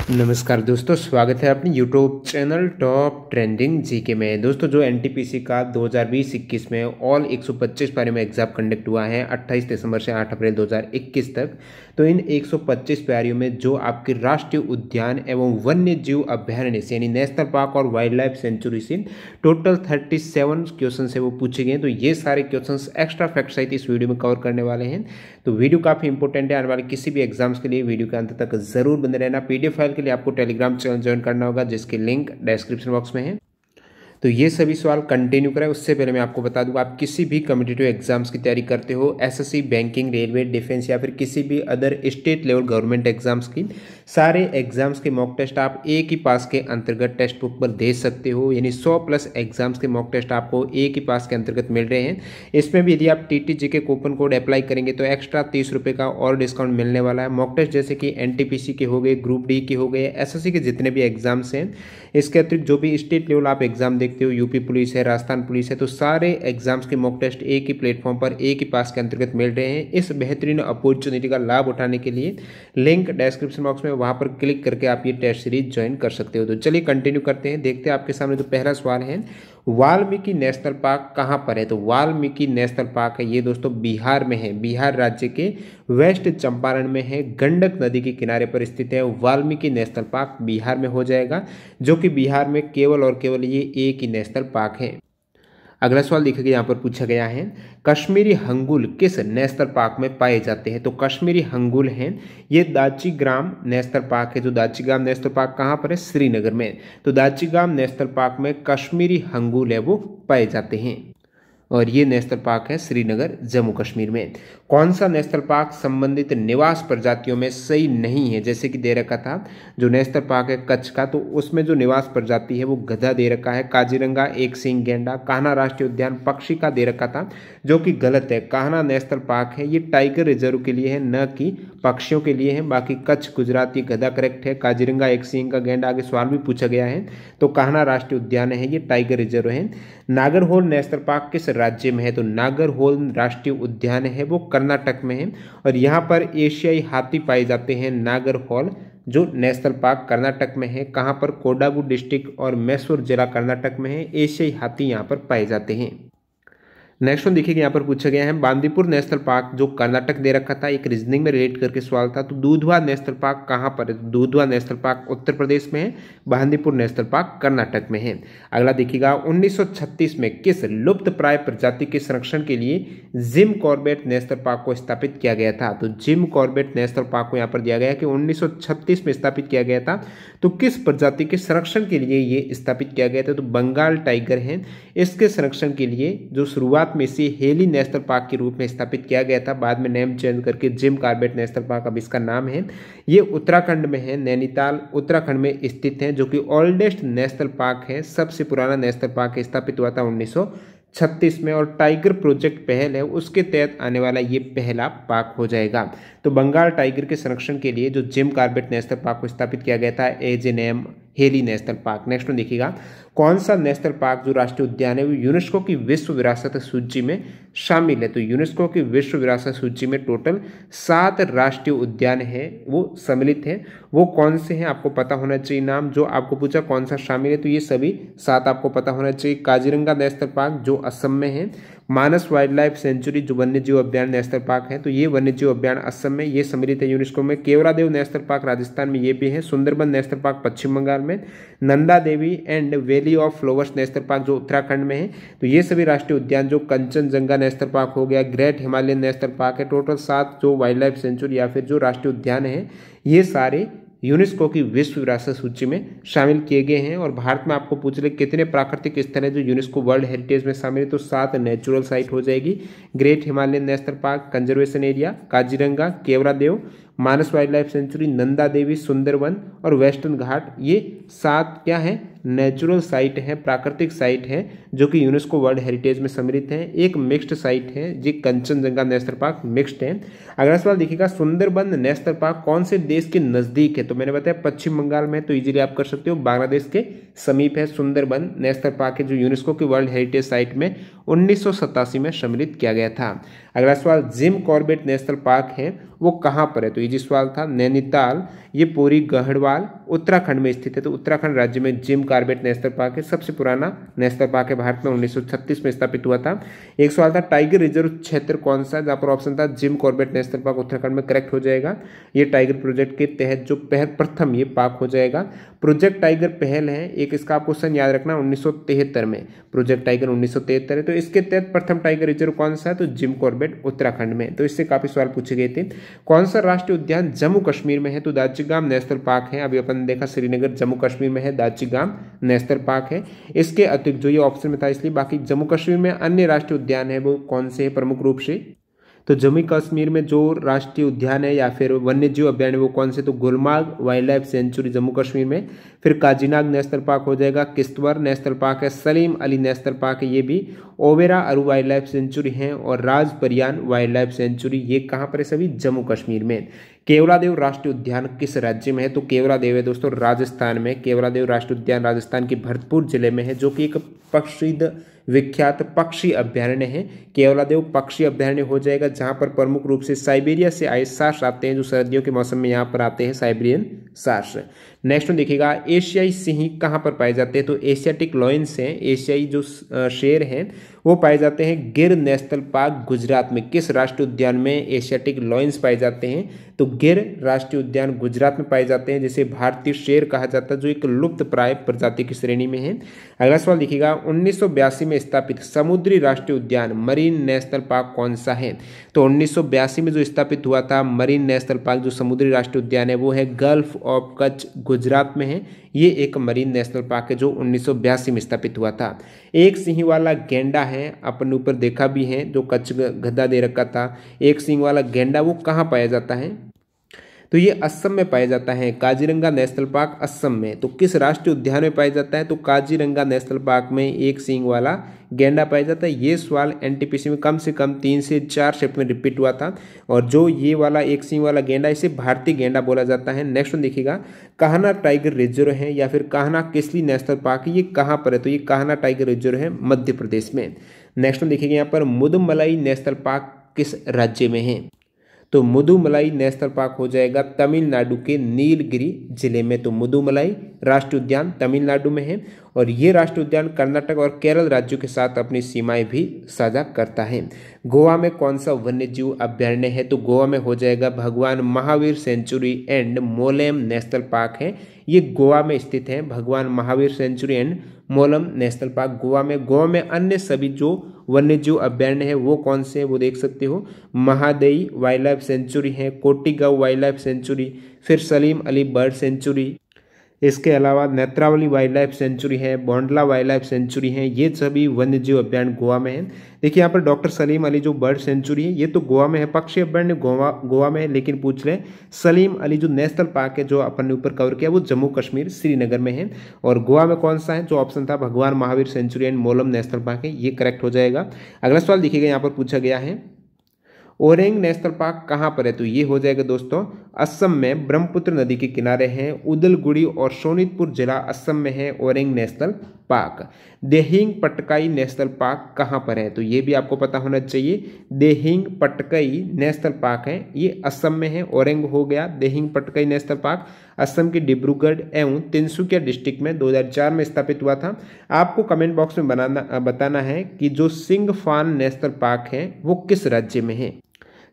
नमस्कार दोस्तों, स्वागत है अपने YouTube channel top trending GK में। दोस्तों, जो एनटीपीसी का 2020-21 में ऑल 125 पारी में एग्जाम कंडक्ट हुआ है 28 दिसंबर से 8 अप्रैल 2021 तक। तो इन 125 पारियों में जो आपके राष्ट्रीय उद्यान एवं वन्य जीव अभ्यारण्य यानी नेशनल पार्क और वाइल्ड लाइफ सेंचुरी से टोटल 37 क्वेश्चन है वो पूछे गए। तो ये सारे क्वेश्चन एक्स्ट्रा फैक्ट सहित इस वीडियो में कवर करने वाले हैं। तो वीडियो काफ़ी इंपॉर्टेंट है, आने वाले किसी भी एग्जाम्स के लिए वीडियो के अंत तक जरूर बने रहना। पीडीएफ फाइल के लिए आपको टेलीग्राम चैनल ज्वाइन करना होगा, जिसकी लिंक डिस्क्रिप्शन बॉक्स में है। तो ये सभी सवाल कंटिन्यू करें, उससे पहले मैं आपको बता दूं, आप किसी भी कॉम्पिटिटिव एग्जाम्स की तैयारी करते हो, एसएससी, बैंकिंग, रेलवे, डिफेंस या फिर किसी भी other state level government exams की, सारे एग्जाम्स के मॉक टेस्ट आप एक ही पास के अंतर्गत टेक्स्ट बुक पर दे सकते हो। यानी 100+ एग्जाम्स के मॉक टेस्ट आपको एक ही पास के अंतर्गत मिल रहे हैं। इसमें भी यदि आप टीटीजी के कूपन कोड अप्लाई करेंगे तो एक्स्ट्रा 30 रुपये का और डिस्काउंट मिलने वाला है। मॉक टेस्ट जैसे कि एनटीपीसी के हो गए, ग्रुप डी के हो गए, एसएससी के जितने भी एग्जाम्स हैं, इसके अतिरिक्त जो भी स्टेट लेवल आप एग्जाम देखते हो, यूपी पुलिस है, राजस्थान पुलिस है, तो सारे एग्जाम्स के मॉक टेस्ट एक ही प्लेटफॉर्म पर एक ही पास के अंतर्गत मिल रहे हैं। इस बेहतरीन अपॉर्चुनिटी का लाभ उठाने के लिए लिंक डिस्क्रिप्शन बॉक्स में, वहां पर क्लिक करके आप ये टेस्ट सीरीज ज्वाइन कर सकते हो। तो चलिए कंटिन्यू करते हैं, देखते हैं आपके सामने। तो पहला सवाल है, वाल्मीकि नेशनल पार्क कहाँ पर है? तो वाल्मीकि नेशनल पार्क है ये दोस्तों बिहार में है, बिहार राज्य के वेस्ट चंपारण में है, गंडक नदी के किनारे पर स्थित है। वाल्मीकि नेशनल पार्क बिहार में हो जाएगा, जो कि बिहार में केवल और केवल ये एक ही नेशनल पार्क है। अगला सवाल देखिए, यहाँ पर पूछा गया है, कश्मीरी हंगुल किस नेशनल पार्क में पाए जाते हैं? तो कश्मीरी हंगुल हैं ये दाचीग्राम नेशनल पार्क है। जो दाचीग्राम नेशनल पार्क कहाँ पर है? श्रीनगर में। तो दाचीग्राम नेशनल पार्क में कश्मीरी हंगुल है वो पाए जाते हैं, और ये नेशनल पार्क है श्रीनगर, जम्मू कश्मीर में। कौन सा नेशनल पार्क संबंधित निवास प्रजातियों में सही नहीं है? जैसे कि दे रखा था जो नेशनल पार्क है कच्छ का, तो उसमें जो निवास प्रजाति है वो गधा दे रखा है। काजीरंगा एक सींग गैंडा। कान्हा राष्ट्रीय उद्यान पक्षी का दे रखा था, जो कि गलत है। कान्हा नेशनल पार्क है ये टाइगर रिजर्व के लिए है, न कि पक्षियों के लिए है। बाकी कच्छ, गुजरात, ये गधा करेक्ट है। काजीरंगा एक सींग का गैंडा आगे सवाल भी पूछा गया है, तो कान्हा राष्ट्रीय उद्यान है ये टाइगर रिजर्व है। नागरहोल नेशनल पार्क किस राज्य में है? तो नागरहोल राष्ट्रीय उद्यान है वो कर्नाटक में है, और यहाँ पर एशियाई हाथी पाए जाते हैं। नागरहोल जो नेशनल पार्क कर्नाटक में है, कहाँ पर? कोडागु डिस्ट्रिक्ट और मैसूर जिला कर्नाटक में है। एशियाई हाथी यहाँ पर पाए जाते हैं। नेक्स्ट वन देखिए, यहाँ पर पूछा गया है, बांदीपुर नेशनल पार्क जो कर्नाटक दे रखा था, एक रीजनिंग में रिलेट करके सवाल था। तो दूधवा नेशनल पार्क कहाँ पर है? दूधवा नेशनल पार्क उत्तर प्रदेश में है, बांदीपुर नेशनल पार्क कर्नाटक में है। अगला देखिएगा, 1936 में किस लुप्त प्राय प्रजाति के संरक्षण के लिए जिम कॉर्बेट नेशनल पार्क को स्थापित किया गया था? तो जिम कॉर्बेट नेशनल पार्क को यहाँ पर दिया गया कि 1936 में स्थापित किया गया था। तो किस प्रजाति के संरक्षण के लिए ये स्थापित किया गया था? तो बंगाल टाइगर है, इसके संरक्षण के लिए जो शुरुआत में इसे हेली नेशनल पार्क के रूप में स्थापित किया गया था, बाद में नेम चेंज करके जिम कॉर्बेट नेशनल पार्क अब इसका नाम है। ये उत्तराखंड में है, नैनीताल उत्तराखंड में स्थित है, जो कि ओल्डेस्ट नेशनल पार्क है, सबसे पुराना नेशनल पार्क स्थापित हुआ था 1936 में, और टाइगर प्रोजेक्ट पहल है उसके तहत आने वाला ये पहला पार्क हो जाएगा। तो बंगाल टाइगर के संरक्षण के लिए जो जिम कॉर्बेट नेशनल पार्क को स्थापित किया गया था as a name Hailey National Park. Next में देखिएगा, कौन सा नेशनल पार्क जो राष्ट्रीय उद्यान है वो यूनेस्को की विश्व विरासत सूची में शामिल है? तो यूनेस्को की विश्व विरासत सूची में टोटल 7 राष्ट्रीय उद्यान है वो सम्मिलित है। वो कौन से हैं आपको पता होना चाहिए नाम। जो आपको पूछा कौन सा शामिल है, तो ये सभी 7 आपको पता होना चाहिए। काजीरंगा नेशनल पार्क जो असम में है, मानस वाइल्ड लाइफ सेंचुरी जो वन्यजीव अभ्यारण्य नेशनल पार्क है, तो ये वन्यजीव अभ्यारण्य असम में ये सम्मिलित है यूनेस्को में। केवरादेव नेशनल पार्क राजस्थान में ये भी है। सुंदरबन नेशनल पार्क पश्चिम बंगाल में। Nanda Devi and valley of flowers national park जो उत्तराखंड में है। तो ये सभी राष्ट्रीय उद्यान, जो कंचनजंगा नेशनल पार्क हो गया, ग्रेट हिमालयन नेशनल पार्क है, टोटल 7 जो वाइल्ड लाइफ सेंचुरी या फिर जो राष्ट्रीय उद्यान है, ये सारे यूनेस्को की विश्व विरासत सूची में शामिल किए गए हैं। और भारत में आपको पूछ ले कितने प्राकृतिक स्थल है जो यूनेस्को वर्ल्ड हेरिटेज में शामिल है, तो 7 नेचुरल साइट हो जाएगी। Great Himalayan national park, conservation area, Kaziranga, Keoladeo, Manas wildlife sanctuary, Nanda Devi, Sundarvan और वेस्टर्न घाट, ये 7 क्या है? नेचुरल साइट है, प्राकृतिक साइट है, जो कि यूनेस्को वर्ल्ड हेरिटेज में सम्मिलित है। एक मिक्स्ड साइट है जी, कंचनजंगा नेशनल पार्क मिक्स्ड है। अगला सवाल देखिएगा, सुंदरबन नेशनल पार्क कौन से देश के नजदीक है? तो मैंने बताया पश्चिम बंगाल में, तो इजीली आप कर सकते हो, बांग्लादेश के समीप है सुंदरबन नेशनल पार्क है, जो यूनेस्को की वर्ल्ड हेरिटेज साइट में 1987 में सम्मिलित किया गया था। अगला सवाल, जिम कॉर्बेट नेशनल पार्क है वो कहाँ पर है? तो इजी सवाल था, नैनीताल, ये पूरी गढ़वाल उत्तराखंड में स्थित है। तो उत्तराखंड राज्य में जिम कॉर्बेट नेशनल पार्क है, सबसे पुराना नेशनल पार्क है, भारत में 1936 में स्थापित हुआ था। एक सवाल था, टाइगर रिजर्व क्षेत्र कौन सा है? जहाँ पर ऑप्शन था Jim Corbett national park Uttarakhand में, करेक्ट हो जाएगा। ये टाइगर प्रोजेक्ट के तहत जो प्रथम ये पार्क हो जाएगा। प्रोजेक्ट टाइगर पहल है, एक इसका आप क्वेश्चन याद रखना, 1973 में प्रोजेक्ट टाइगर 1973 है। तो इसके तहत प्रथम टाइगर रिजर्व कौन सा है? तो जिम कॉर्बेट उत्तराखंड में। तो इससे काफी सवाल पूछे गए थे। कौन सा राष्ट्रीय उद्यान जम्मू कश्मीर में है? तो दाचिगाम नेशनल पार्क है। अभी अपन देखा श्रीनगर जम्मू कश्मीर में है, दाचिगाम नेशनल पार्क है। इसके अतिरिक्त जो ये ऑप्शन में था इसलिए, बाकी जम्मू कश्मीर में अन्य राष्ट्रीय उद्यान है वो कौन से है प्रमुख रूप से? तो जम्मू कश्मीर में जो राष्ट्रीय उद्यान है या फिर वन्य जीव अभ्यारण्य वो कौन से? तो Gulmarg wild life sanctuary Jammu Kashmir में, फिर काजीनाग नेशनल पार्क हो जाएगा, किश्तवाड़ नेशनल पार्क है, सलीम अली नेशनल पार्क है ये भी, ओवेरा अरू वाइल्ड लाइफ सेंचुरी है, और राज परियान वाइल्ड लाइफ सेंचुरी, ये कहाँ पर है? सभी जम्मू कश्मीर में। केवलादेव राष्ट्रीय उद्यान किस राज्य में है? तो केवलादेव है दोस्तों राजस्थान में। केवलादेव राष्ट्रीय उद्यान राजस्थान के भरतपुर जिले में है, जो कि एक प्रसिद्ध विख्यात पक्षी अभ्यारण्य है। केवलादेव पक्षी अभ्यारण्य हो जाएगा, जहां पर प्रमुख रूप से साइबेरिया से आए सार्स आते हैं, जो सर्दियों के मौसम में यहाँ पर आते हैं, साइबेरियन सार्स। नेक्स्ट में देखिएगा, एशियाई सिंह कहाँ पर पाए जाते हैं? तो एशियाटिक लॉयंस हैं, एशियाई जो शेर हैं वो पाए जाते हैं गिर नेशनल पार्क गुजरात में। किस राष्ट्रीय उद्यान में एशियाटिक लॉयंस पाए जाते हैं? तो गिर राष्ट्रीय उद्यान गुजरात में पाए जाते हैं, जिसे भारतीय शेर कहा जाता है, जो एक लुप्त प्राय प्रजाति की श्रेणी में है। अगला सवाल देखिएगा, 1982 में स्थापित समुद्री राष्ट्रीय उद्यान मरीन नेशनल पार्क कौन सा है? तो 1982 में जो स्थापित हुआ था मरीन नेशनल पार्क, जो समुद्री राष्ट्रीय उद्यान है, वो है गल्फ ऑफ कच्छ गुजरात में है। ये एक मरीन नेशनल पार्क है जो 1982 में स्थापित हुआ था। एक सिंह वाला गेंडा है, अपन ऊपर देखा भी है, जो कच्छ गद्दा दे रखा था। एक सिंह वाला गेंडा वो कहाँ पाया जाता है? तो ये असम में पाया जाता है, काजीरंगा नेशनल पार्क असम में। तो किस राष्ट्रीय उद्यान में पाया जाता है? तो काजीरंगा नेशनल पार्क में एक सींग वाला गेंडा पाया जाता है। ये सवाल एनटीपीसी में कम से कम 3 से 4 शिफ्ट में रिपीट हुआ था। और जो ये वाला एक सींग वाला गेंडा, इसे भारतीय गेंडा बोला जाता है। नेक्स्ट देखिएगा, कान्हा टाइगर रिजर्व है या फिर कान्हा किसली नेशनल पार्क, ये कहाँ पर है? तो ये कान्हा टाइगर रिजर्व है मध्य प्रदेश में। नेक्स्ट देखिएगा यहाँ पर, मुदुमलाई नेशनल पार्क किस राज्य में है? तो मुदुमलाई नेशनल पार्क हो जाएगा तमिलनाडु के नीलगिरी जिले में। तो मुदुमलाई राष्ट्रीय उद्यान तमिलनाडु में है, और ये राष्ट्रीय उद्यान कर्नाटक और केरल राज्यों के साथ अपनी सीमाएं भी साझा करता है। गोवा में कौन सा वन्य जीव अभ्यारण्य है? तो गोवा में हो जाएगा Bhagwan Mahavir Sanctuary and Mollem National Park है। ये गोवा में स्थित है, Bhagwan Mahavir Sanctuary and Mollem National Park Goa में। गोवा में अन्य सभी जो वन्य जीव अभ्यारण्य है वो कौन से हैं वो देख सकते हो, महादेई वाइल्ड लाइफ सेंचुरी है, कोटिगांव वाइल्ड लाइफ सेंचुरी, फिर सलीम अली बर्ड सेंचुरी, इसके अलावा नेत्रावली वाइल्ड लाइफ सेंचुरी है, बोंडला वाइल्ड लाइफ सेंचुरी है। ये सभी वन्य जीव अभ्यारण्य गोवा में है। देखिए यहाँ पर डॉक्टर सलीम अली जो बर्ड सेंचुरी है ये तो गोवा में है, पक्षी अभ्यारण्य गोवा में है, लेकिन पूछ ले सलीम अली जो नेशनल पार्क है जो अपन ने ऊपर कवर किया वो जम्मू कश्मीर श्रीनगर में है। और गोवा में कौन सा है? जो ऑप्शन था Bhagwan Mahavir Sanctuary and Mollem National Park है, ये करेक्ट हो जाएगा। अगला सवाल देखिएगा, यहाँ पर पूछा गया है ओरेंग नेशनल पार्क कहाँ पर है? तो ये हो जाएगा दोस्तों असम में, ब्रह्मपुत्र नदी के किनारे है, उदलगुड़ी और शोनितपुर जिला असम में है orange national park. Dehing Patkai national park कहाँ पर है? तो ये भी आपको पता होना चाहिए। देहिंग पटकाई नेशनल पार्क है, ये असम में है। ओरेंग हो गया, देहिंग पटकाई नेशनल पार्क असम के डिब्रूगढ़ एवं तिनसुकिया डिस्ट्रिक्ट में 2004 में स्थापित हुआ था। आपको कमेंट बॉक्स में बताना है कि जो सिंगफान नेशनल पार्क है वो किस राज्य में है।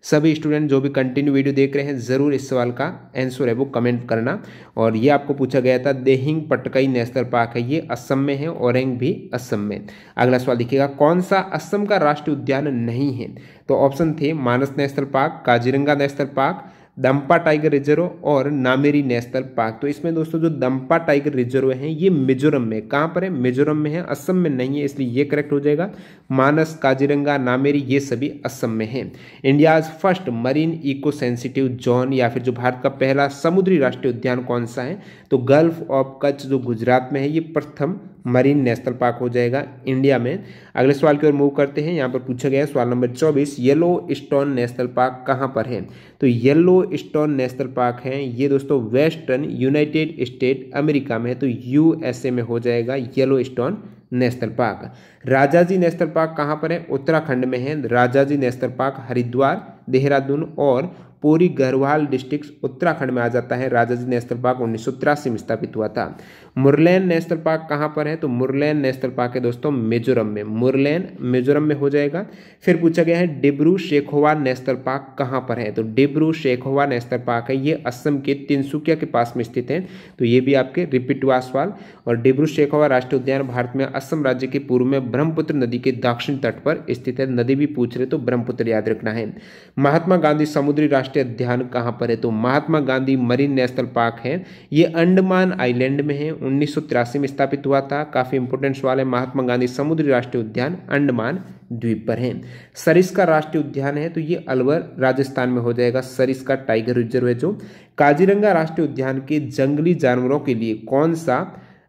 सभी स्टूडेंट जो भी कंटिन्यू वीडियो देख रहे हैं ज़रूर इस सवाल का आंसर है वो कमेंट करना। और ये आपको पूछा गया था देहिंग पटकाई नेशनल पार्क है, ये असम में है, ओरेंग भी असम में। अगला सवाल देखिएगा, कौन सा असम का राष्ट्रीय उद्यान नहीं है? तो ऑप्शन थे Manas national park, Kaziranga national park, Dampa tiger reserve और नामेरी नेशनल पार्क। तो इसमें दोस्तों जो दम्पा टाइगर रिजर्व है ये मिजोरम में, कहाँ पर है? मिजोरम में है, असम में नहीं है, इसलिए ये करेक्ट हो जाएगा। मानस, काजीरंगा, नामेरी ये सभी असम में है। India's first marine eco sensitive zone या फिर जो भारत का पहला समुद्री राष्ट्रीय उद्यान कौन सा है? तो गल्फ ऑफ कच्छ जो गुजरात में है, ये प्रथम मरीन नेशनल पार्क हो जाएगा इंडिया में। अगले सवाल की ओर मूव करते हैं। यहाँ पर पूछा गया है सवाल number 24, yellow stone national park कहाँ पर है? तो येलो स्टोन नेशनल पार्क है ये दोस्तों वेस्टर्न यूनाइटेड स्टेट अमेरिका में है, तो यूएसए में हो जाएगा yellow stone national park. Rajaji national park कहाँ पर है? उत्तराखंड में है। राजाजी नेशनल पार्क हरिद्वार, देहरादून और पूरी गढ़वाल डिस्ट्रिक्ट उत्तराखंड में आ जाता है। राजाजी नेशनल पार्क 1983 में स्थापित हुआ था। मुरलेन नेशनल पार्क कहाँ पर है? तो मुरलेन नेशनल पार्क है दोस्तों मिजोरम में। मुरलेन मिजोरम में हो जाएगा। फिर पूछा गया है डिब्रू सैखोवा नेशनल पार्क कहाँ पर है? तो डिब्रू सैखोवा नेशनल पार्क है, ये असम के तिनसुकिया के पास में स्थित है। तो ये भी आपके रिपीट हुआ सवाल। और डिब्रू सैखोवा राष्ट्रीय उद्यान भारत में असम राज्य के पूर्व में ब्रह्मपुत्र नदी के दक्षिण तट पर स्थित है। नदी भी पूछ रहे तो ब्रह्मपुत्र याद रखना है। महात्मा गांधी समुद्री राष्ट्रीय उद्यान कहाँ पर है? तो Mahatma Gandhi marine national Park है, ये अंडमान आइलैंड में है। 1983 में स्थापित हुआ था। काफी इंपोर्टेंट सवाल है। महात्मा गांधी समुद्री राष्ट्रीय उद्यान अंडमान द्वीप पर है। सरिस्का राष्ट्रीय उद्यान है, तो ये अलवर राजस्थान में हो जाएगा। सरिस्का टाइगर रिजर्व है जो। काजीरंगा राष्ट्रीय उद्यान के जंगली जानवरों के लिए कौन सा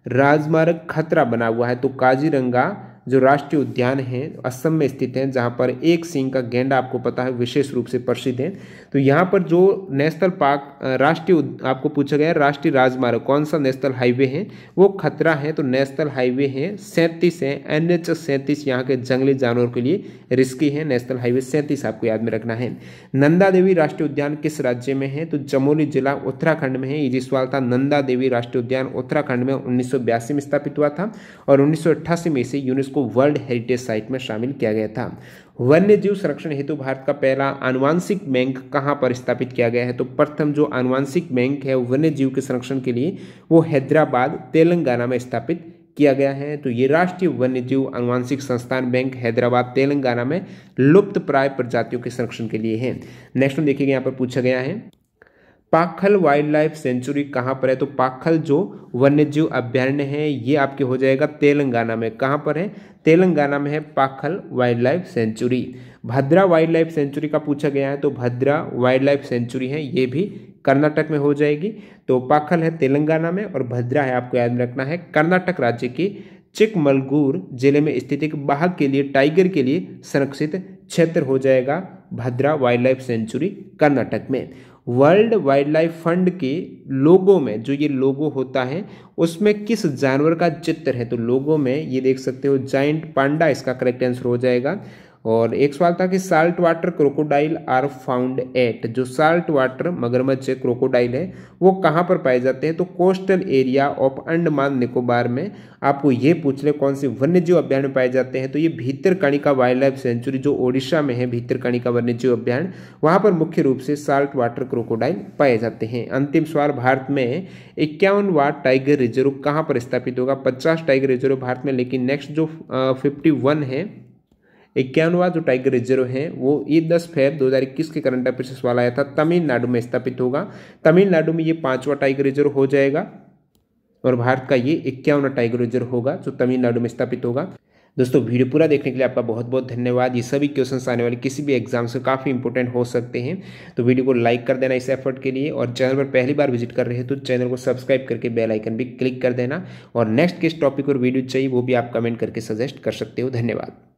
राजमार्ग खतरा बना हुआ है? तो काजीरंगा जो राष्ट्रीय उद्यान है असम में स्थित है, जहां पर एक सींग का गैंडा आपको पता है विशेष रूप से प्रसिद्ध है। तो यहाँ पर जो नेशनल पार्क राष्ट्रीय आपको पूछा गया राष्ट्रीय राजमार्ग कौन सा नेशनल हाईवे है वो खतरा है? तो नेशनल हाईवे है 37 है, NH 37 यहाँ के जंगली जानवरों के लिए रिस्की है। नेशनल हाईवे 37 आपको याद में रखना है। नंदा देवी राष्ट्रीय उद्यान किस राज्य में है? तो चमोली जिला उत्तराखंड में है। ये सवाल था। नंदा देवी राष्ट्रीय उद्यान उत्तराखंड में 1982 में स्थापित हुआ था और 1988 में इसे यूनेस्को को वर्ल्ड हेरिटेज साइट में शामिल किया गया था। वन्य जीव संरक्षण हेतु भारत का पहला आनुवांशिक बैंक कहां पर स्थापित किया गया है? तो प्रथम जो आनुवांशिक बैंक है वन्य जीव के संरक्षण के लिए वो हैदराबाद तेलंगाना में स्थापित किया गया है। तो ये राष्ट्रीय वन्य जीव आनुवांशिक संस्थान बैंक हैदराबाद तेलंगाना में लुप्त प्राय प्रजातियों के संरक्षण के लिए है। नेक्स्ट में देखिएगा, यहाँ पर पूछा गया है पाखल वाइल्ड लाइफ सेंचुरी कहाँ पर है? तो पाखल जो वन्यजीव अभ्यारण्य है ये आपके हो जाएगा तेलंगाना में। कहाँ पर है? तेलंगाना में है पाखल वाइल्ड लाइफ सेंचुरी। भद्रा वाइल्ड लाइफ सेंचुरी का पूछा गया है, तो भद्रा वाइल्ड लाइफ सेंचुरी है ये भी कर्नाटक में हो जाएगी। तो पाखल है तेलंगाना में और भद्रा है आपको याद रखना है कर्नाटक राज्य के चिकमगलूर जिले में स्थित एक बाघ के लिए टाइगर के लिए संरक्षित क्षेत्र हो जाएगा भद्रा वाइल्ड लाइफ सेंचुरी कर्नाटक में। वर्ल्ड वाइल्ड लाइफ फंड के लोगो में जो ये लोगो होता है उसमें किस जानवर का चित्र है? तो लोगो में ये देख सकते हो जाइंट पांडा इसका करेक्ट आंसर हो जाएगा। और एक सवाल था कि salt water crocodile are found at, जो साल्ट वाटर मगरमच्छ क्रोकोडाइल है वो कहाँ पर पाए जाते हैं? तो coastal area of Andaman Nicobar में। आपको ये पूछ ले कौन से वन्यजीव अभ्यारण्य पाए जाते हैं? तो ये भीतरकनिका वाइल्ड लाइफ सेंचुरी जो ओडिशा में है, भीतरकनिका वन्यजीव अभ्यारण्य, वहाँ पर मुख्य रूप से साल्ट वाटर क्रोकोडाइल पाए जाते हैं। अंतिम सवाल, भारत में 51वां टाइगर रिजर्व कहाँ पर स्थापित होगा? 50 टाइगर रिजर्व भारत में, लेकिन नेक्स्ट जो 51 है 51वां जो टाइगर रिजर्व है वो ये 10 फरवरी 2021 के करंट अफेयर से सवाल आया था, तमिलनाडु में स्थापित होगा। तमिलनाडु में ये 5वां टाइगर रिजर्व हो जाएगा और भारत का ये 51वां टाइगर रिजर्व होगा जो तमिलनाडु में स्थापित होगा। दोस्तों वीडियो पूरा देखने के लिए आपका बहुत बहुत धन्यवाद। ये सभी क्वेश्चंस आने वाले किसी भी एग्जाम से काफ़ी इंपॉर्टेंट हो सकते हैं, तो वीडियो को लाइक कर देना इस एफर्ट के लिए। और चैनल पर पहली बार विजिट कर रहे हैं तो चैनल को सब्सक्राइब करके बेल आइकन भी क्लिक कर देना। और नेक्स्ट किस टॉपिक और वीडियो चाहिए वो भी आप कमेंट करके सजेस्ट कर सकते हो। धन्यवाद।